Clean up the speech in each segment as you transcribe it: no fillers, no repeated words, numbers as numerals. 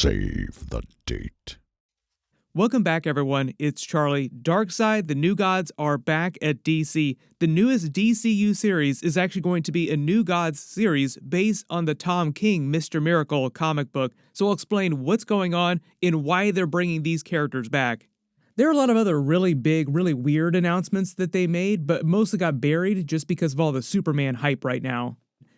Save the date. Welcome back, everyone. It's Charlie. Darkseid, the New Gods are back at DC. The newest DCU series is actually going to be a New Gods series based on the Tom King Mr. Miracle comic book. So I'll explain what's going on and why they're bringing these characters back. There are a lot of other really big, really weird announcements that they made, but mostly got buried just because of all the Superman hype right now.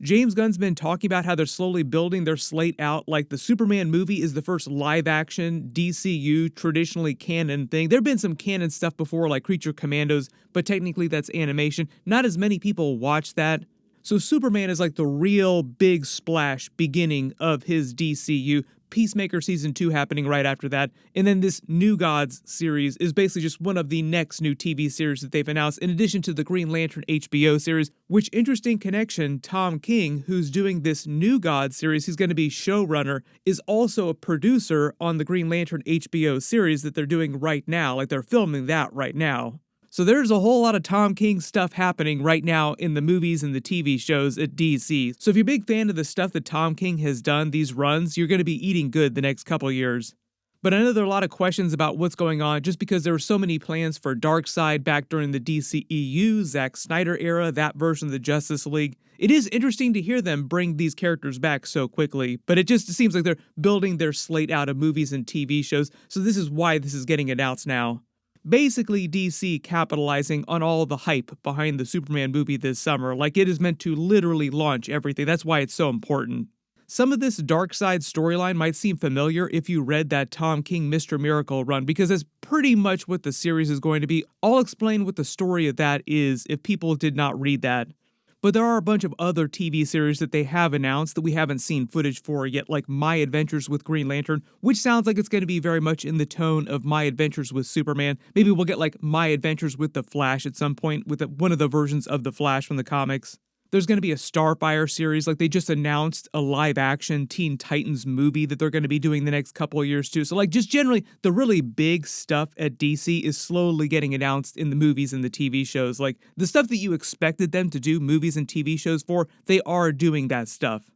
James Gunn's been talking about how they're slowly building their slate out, like the Superman movie is the first live-action DCU traditionally canon thing. There have been some canon stuff before, like Creature Commandos, but technically that's animation. Not as many people watch that. So Superman is like the real big splash beginning of his DCU. Peacemaker Season 2 happening right after that, and then this New Gods series is basically just one of the next new TV series that they've announced, in addition to the Green Lantern HBO series, which, interesting connection, Tom King, who's doing this New Gods series, he's going to be showrunner, is also a producer on the Green Lantern HBO series that they're doing right now, like they're filming that right now. So there's a whole lot of Tom King stuff happening right now in the movies and the TV shows at DC. So if you're a big fan of the stuff that Tom King has done, these runs, you're going to be eating good the next couple years. But I know there are a lot of questions about what's going on just because there were so many plans for Darkseid back during the DCEU, Zack Snyder era, that version of the Justice League. It is interesting to hear them bring these characters back so quickly, but it just seems like they're building their slate out of movies and TV shows, so this is why this is getting announced now. Basically, DC capitalizing on all the hype behind the Superman movie this summer, like it is meant to literally launch everything. That's why it's so important. Some of this Darkseid storyline might seem familiar if you read that Tom King Mr. Miracle run, because that's pretty much what the series is going to be. I'll explain what the story of that is if people did not read that. But there are a bunch of other TV series that they have announced that we haven't seen footage for yet, like My Adventures with Green Lantern, which sounds like it's going to be very much in the tone of My Adventures with Superman. Maybe we'll get like My Adventures with the Flash at some point, with one of the versions of the Flash from the comics. There's going to be a Starfire series, like they just announced a live-action Teen Titans movie that they're going to be doing the next couple of years too. So like just generally, the really big stuff at DC is slowly getting announced in the movies and the TV shows. Like the stuff that you expected them to do movies and TV shows for, they are doing that stuff.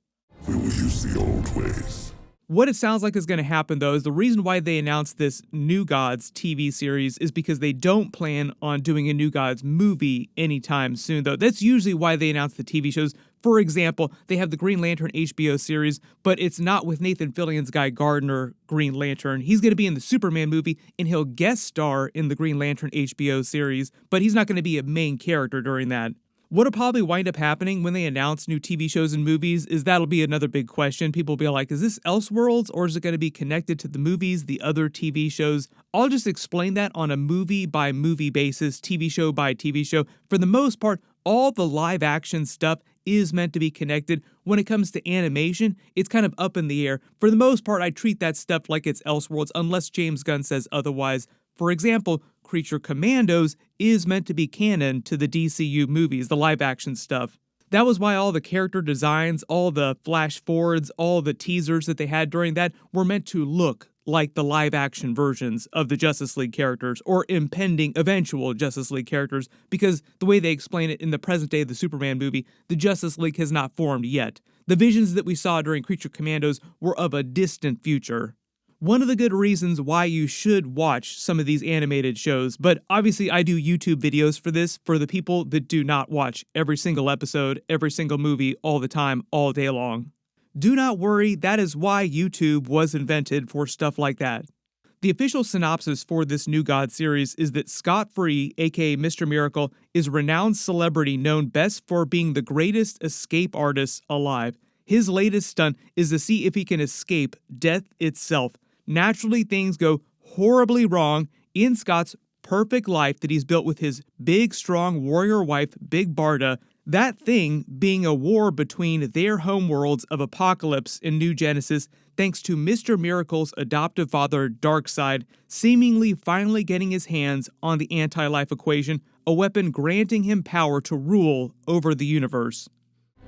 We will use the old ways. What it sounds like is going to happen, though, is the reason why they announced this New Gods TV series is because they don't plan on doing a New Gods movie anytime soon, though. That's usually why they announce the TV shows. For example, they have the Green Lantern HBO series, but it's not with Nathan Fillion's Guy Gardner Green Lantern. He's going to be in the Superman movie, and he'll guest star in the Green Lantern HBO series, but he's not going to be a main character during that. What'll probably wind up happening when they announce new TV shows and movies is that'll be another big question. People will be like, is this Elseworlds, or is it going to be connected to the movies, the other TV shows? I'll just explain that on a movie-by-movie basis, TV show by TV show. For the most part, all the live-action stuff is meant to be connected. When it comes to animation, it's kind of up in the air. For the most part, I treat that stuff like it's Elseworlds, unless James Gunn says otherwise. For example, Creature Commandos is meant to be canon to the DCU movies, the live-action stuff. That was why all the character designs, all the flash forwards, all the teasers that they had during that were meant to look like the live-action versions of the Justice League characters, or impending eventual Justice League characters, because the way they explain it in the present day of the Superman movie, the Justice League has not formed yet. The visions that we saw during Creature Commandos were of a distant future. One of the good reasons why you should watch some of these animated shows, but obviously I do YouTube videos for this, for the people that do not watch every single episode, every single movie, all the time, all day long. Do not worry, that is why YouTube was invented, for stuff like that. The official synopsis for this New God series is that Scott Free, aka Mr. Miracle, is a renowned celebrity known best for being the greatest escape artist alive. His latest stunt is to see if he can escape death itself. Naturally, things go horribly wrong in Scott's perfect life that he's built with his big, strong warrior wife, Big Barda, that thing being a war between their homeworlds of Apocalypse and New Genesis, thanks to Mr. Miracle's adoptive father, Darkseid, seemingly finally getting his hands on the anti-life equation, a weapon granting him power to rule over the universe.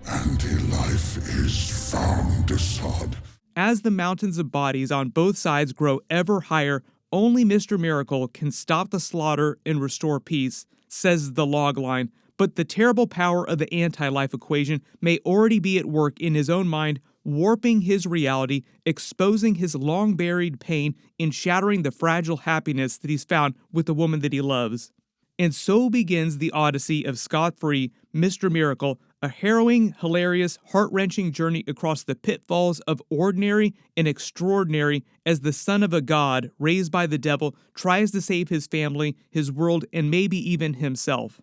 Anti-life is found, Assad. As the mountains of bodies on both sides grow ever higher, only Mr. Miracle can stop the slaughter and restore peace, says the logline, but the terrible power of the anti-life equation may already be at work in his own mind, warping his reality, exposing his long-buried pain, and shattering the fragile happiness that he's found with the woman that he loves. And so begins the odyssey of Scott-Free, Mr. Miracle, a harrowing, hilarious, heart-wrenching journey across the pitfalls of ordinary and extraordinary as the son of a god raised by the devil tries to save his family, his world, and maybe even himself.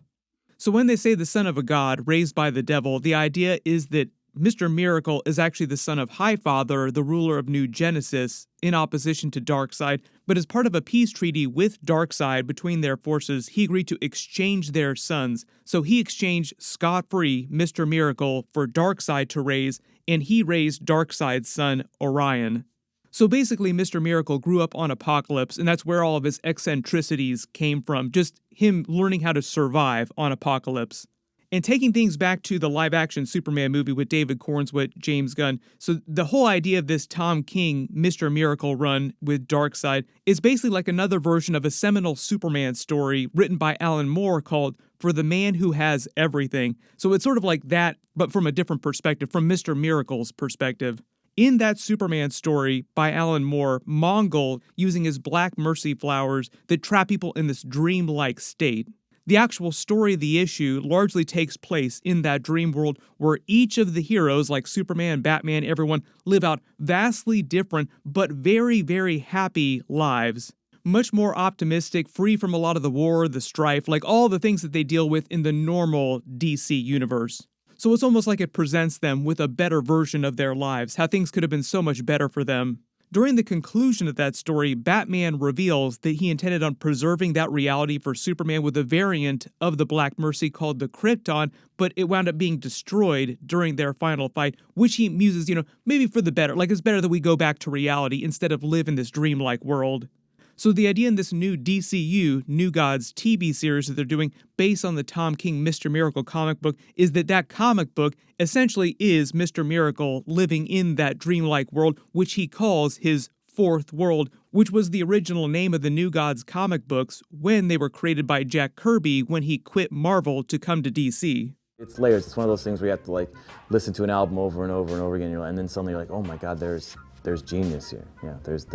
So when they say the son of a god raised by the devil, the idea is that Mr. Miracle is actually the son of Highfather, the ruler of New Genesis, in opposition to Darkseid, but as part of a peace treaty with Darkseid between their forces, he agreed to exchange their sons. So he exchanged Scott-Free, Mr. Miracle, for Darkseid to raise, and he raised Darkseid's son, Orion. So basically, Mr. Miracle grew up on Apokolips, and that's where all of his eccentricities came from, just him learning how to survive on Apokolips. And taking things back to the live-action Superman movie with David Corenswet, James Gunn, so the whole idea of this Tom King Mr. Miracle run with Darkseid is basically like another version of a seminal Superman story written by Alan Moore called For the Man Who Has Everything. So it's sort of like that, but from a different perspective, from Mr. Miracle's perspective. In that Superman story by Alan Moore, Mongol using his black mercy flowers that trap people in this dreamlike state. The actual story of the issue largely takes place in that dream world where each of the heroes, like Superman, Batman, everyone, live out vastly different but very, very happy lives. Much more optimistic, free from a lot of the war, the strife, like all the things that they deal with in the normal DC universe. So it's almost like it presents them with a better version of their lives, how things could have been so much better for them. During the conclusion of that story, Batman reveals that he intended on preserving that reality for Superman with a variant of the Black Mercy called the Krypton, but it wound up being destroyed during their final fight, which he muses, maybe for the better. Like, it's better that we go back to reality instead of live in this dreamlike world. So the idea in this new DCU, New Gods TV series that they're doing based on the Tom King Mr. Miracle comic book is that comic book essentially is Mr. Miracle living in that dreamlike world, which he calls his fourth world, which was the original name of the New Gods comic books when they were created by Jack Kirby when he quit Marvel to come to DC. It's layers. It's one of those things where you have to listen to an album over and over and over again, and then suddenly you're like, oh my God, there's genius here. Yeah, there's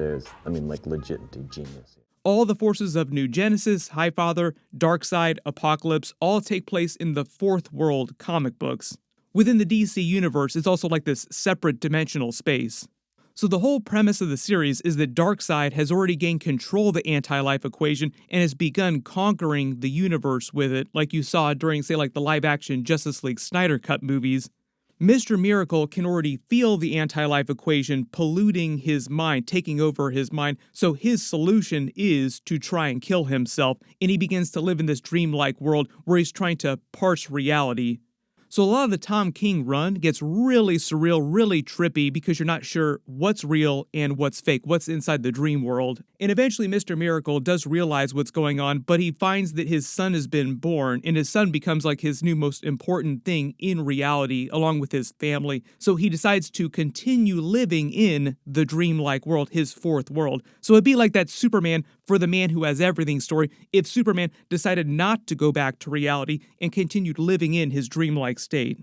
legit genius here. All the forces of New Genesis, Highfather, Darkseid, Apokolips all take place in the Fourth World comic books. Within the DC universe, it's also like this separate dimensional space. So the whole premise of the series is that Darkseid has already gained control of the anti-life equation and has begun conquering the universe with it, like you saw during, say, like the live-action Justice League Snyder Cut movies. Mr. Miracle can already feel the anti-life equation polluting his mind, taking over his mind, so his solution is to try and kill himself, and he begins to live in this dreamlike world where he's trying to parse reality. So a lot of the Tom King run gets really surreal, really trippy because you're not sure what's real and what's fake, what's inside the dream world. And eventually Mr. Miracle does realize what's going on, but he finds that his son has been born, and his son becomes like his new most important thing in reality, along with his family. So he decides to continue living in the dreamlike world, his fourth world. So it'd be like that Superman For the Man Who Has Everything story if Superman decided not to go back to reality and continued living in his dreamlike state.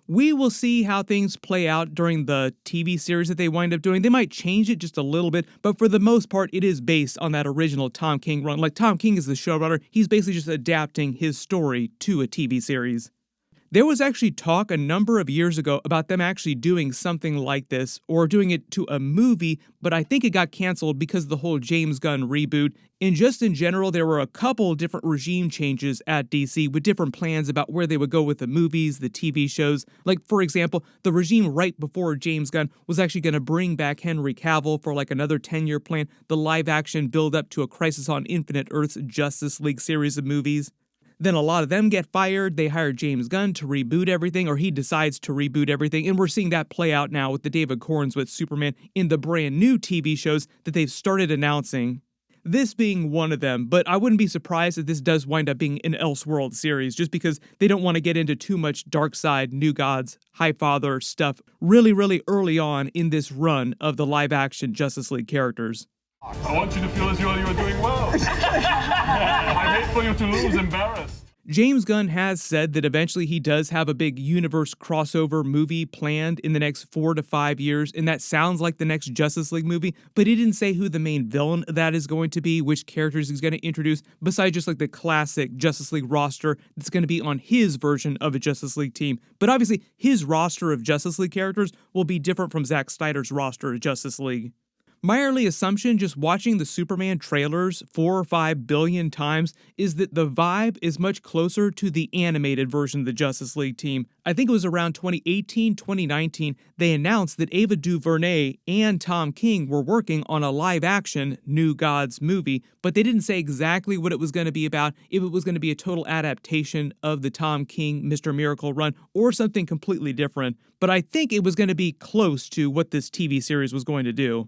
We will see how things play out during the TV series that they wind up doing. They might change it just a little bit, but for the most part, it is based on that original Tom King run. Like, Tom King is the showrunner. He's basically just adapting his story to a TV series. There was actually talk a number of years ago about them actually doing something like this or doing it to a movie, but I think it got canceled because of the whole James Gunn reboot. And just in general, there were a couple different regime changes at DC with different plans about where they would go with the movies, the TV shows. Like, for example, the regime right before James Gunn was actually going to bring back Henry Cavill for like another 10-year plan, the live-action build-up to a Crisis on Infinite Earths Justice League series of movies. Then a lot of them get fired, they hire James Gunn to reboot everything, or he decides to reboot everything, and we're seeing that play out now with the David Corenswet Superman in the brand new TV shows that they've started announcing. This being one of them, but I wouldn't be surprised if this does wind up being an Elseworld series, just because they don't want to get into too much Darkseid, New Gods, Highfather stuff really early on in this run of the live-action Justice League characters. I want you to feel as though you are doing well. I hate for you to lose, embarrassed. James Gunn has said that eventually he does have a big universe crossover movie planned in the next 4 to 5 years, and that sounds like the next Justice League movie, but he didn't say who the main villain of that is going to be, which characters he's going to introduce, besides just like the classic Justice League roster that's going to be on his version of a Justice League team. But obviously, his roster of Justice League characters will be different from Zack Snyder's roster of Justice League. My early assumption, just watching the Superman trailers 4 or 5 billion times, is that the vibe is much closer to the animated version of the Justice League team. I think it was around 2018, 2019, they announced that Ava DuVernay and Tom King were working on a live-action New Gods movie, but they didn't say exactly what it was going to be about, if it was going to be a total adaptation of the Tom King Mr. Miracle run, or something completely different. But I think it was going to be close to what this TV series was going to do.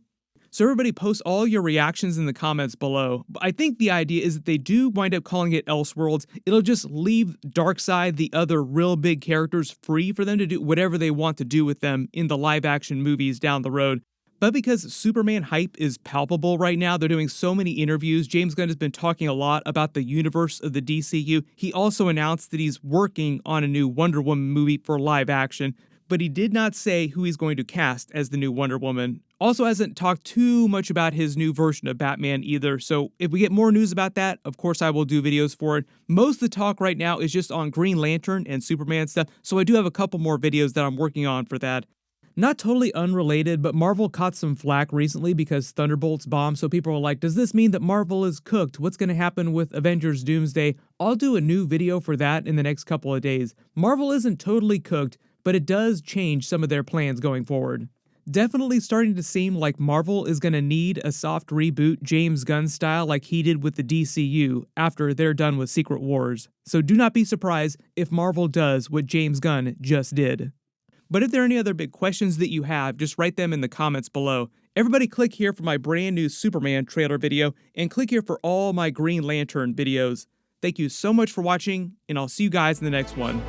So everybody post all your reactions in the comments below. I think the idea is that they do wind up calling it Elseworlds. It'll just leave Darkseid, the other real big characters, free for them to do whatever they want to do with them in the live-action movies down the road. But because Superman hype is palpable right now, they're doing so many interviews. James Gunn has been talking a lot about the universe of the DCU. He also announced that he's working on a new Wonder Woman movie for live action, but he did not say who he's going to cast as the new Wonder Woman. Also hasn't talked too much about his new version of Batman either, so if we get more news about that, of course I will do videos for it. Most of the talk right now is just on Green Lantern and Superman stuff, so I do have a couple more videos that I'm working on for that. Not totally unrelated, but Marvel caught some flack recently because Thunderbolts bombed, so people were like, does this mean that Marvel is cooked? What's going to happen with Avengers Doomsday? I'll do a new video for that in the next couple of days. Marvel isn't totally cooked, but it does change some of their plans going forward. Definitely starting to seem like Marvel is going to need a soft reboot James Gunn style like he did with the DCU after they're done with Secret Wars. So do not be surprised if Marvel does what James Gunn just did. But if there are any other big questions that you have, just write them in the comments below. Everybody click here for my brand new Superman trailer video, and click here for all my Green Lantern videos. Thank you so much for watching, and I'll see you guys in the next one.